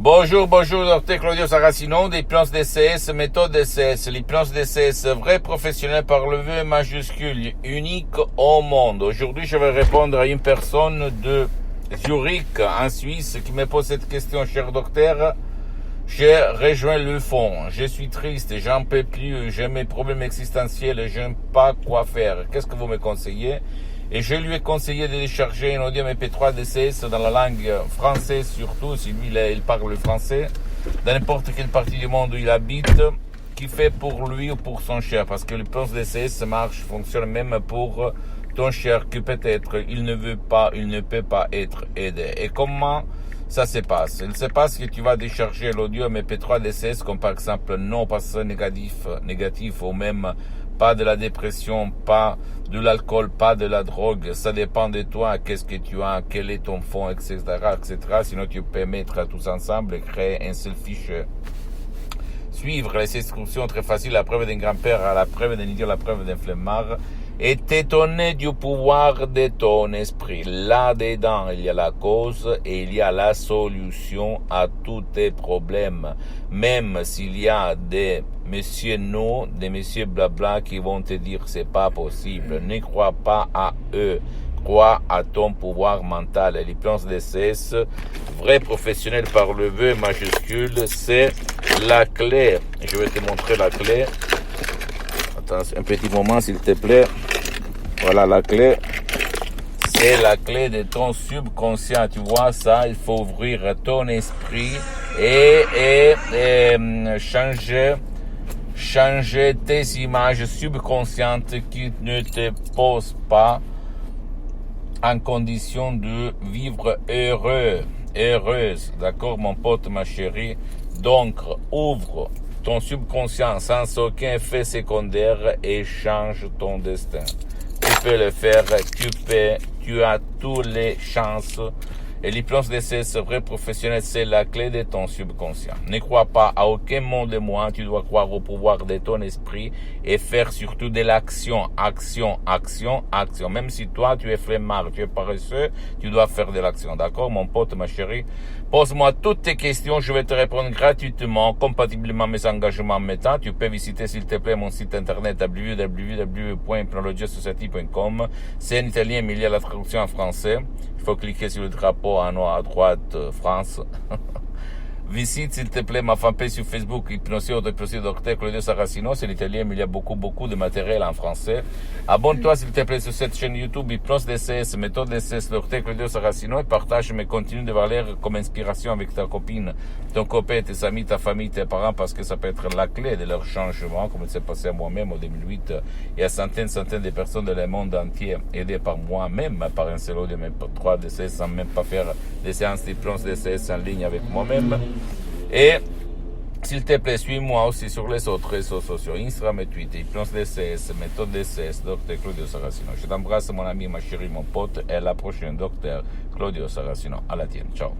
Bonjour, docteur Claudio Saracino, d'hypnose DCS, méthode DCS. L'hypnose DCS, vrai professionnel par le V majuscule, unique au monde. Aujourd'hui, je vais répondre à une personne de Zurich, en Suisse, qui me pose cette question, cher docteur. J'ai rejoint le fond, je suis triste, j'en peux plus, j'ai mes problèmes existentiels, je ne sais pas quoi faire. Qu'est-ce que vous me conseillez? Et je lui ai conseillé de télécharger un audio MP3 DCS dans la langue française, surtout si lui il parle le français, dans n'importe quelle partie du monde où il habite, qui fait pour lui ou pour son cher, parce que le pense DCS fonctionne même pour ton cher, que peut-être il ne peut pas être aidé. Et comment ça se passe? Il se passe que tu vas décharger l'audio MP3 DCS, comme par exemple non passé négatif ou même pas de la dépression, pas de l'alcool, pas de la drogue. Ça dépend de toi, qu'est-ce que tu as, quel est ton fond, etc., etc. Sinon, tu peux mettre tous ensemble et créer un seul fichier. Suivre les instructions très faciles, la preuve d'un grand-père, à la preuve d'un idiot, la preuve d'un flemmard, et t'étonner du pouvoir de ton esprit. Là-dedans, il y a la cause et il y a la solution à tous tes problèmes. Même s'il y a des messieurs non, des messieurs blabla qui vont te dire c'est pas possible. Ne crois pas à eux. Crois à ton pouvoir mental. L'hypnose DCS, vrai professionnel par le V majuscule, c'est la clé. Je vais te montrer la clé. Attends un petit moment s'il te plaît. Voilà la clé. C'est la clé de ton subconscient. Tu vois ça, il faut ouvrir ton esprit et changer tes images subconscientes qui ne te posent pas en condition de vivre heureuse. D'accord, mon pote, ma chérie? Donc, ouvre ton subconscient sans aucun effet secondaire et change ton destin. Tu peux le faire, tu as toutes les chances. Et l'hypnose DCS vrai professionnel, c'est la clé de ton subconscient. Ne crois pas à aucun mot de moi, tu dois croire au pouvoir de ton esprit et faire surtout de l'action, action. Même si toi, tu es flemmard, tu es paresseux, tu dois faire de l'action. D'accord, mon pote, ma chérie? Pose-moi toutes tes questions, je vais te répondre gratuitement, compatiblement à mes engagements en temps. Tu peux visiter, s'il te plaît, mon site internet www.hypnologiasociety.com. C'est en italien, mais il y a la traduction en français. Il faut cliquer sur le drapeau en haut à droite, France. Visite, s'il te plaît, ma fanpage sur Facebook, Hypnosio Docteur Claudio Saracino. C'est l'italien, mais il y a beaucoup de matériel en français. Abonne-toi, s'il te plaît, sur cette chaîne YouTube, Hypnose DCS, méthode DCS, Docteur Claudio Saracino, et partage mes contenus de valeur comme inspiration avec ta copine, ton copain, tes amis, ta famille, tes parents, parce que ça peut être la clé de leur changement, comme il s'est passé à moi-même en 2008. Il y a centaines de personnes dans le monde entier aidées par moi-même, par un seul de mes 3 DCS, sans même pas faire des séances d'hypnose DCS en ligne avec moi-même. Et s'il te plaît, suis-moi aussi sur les autres réseaux sociaux, Instagram et Twitter, Hypnose DCS, méthode DCS, Dr Claudio Saracino. Je t'embrasse, mon ami, ma chérie, mon pote, et à la prochaine, Dr Claudio Saracino. À la tienne, ciao.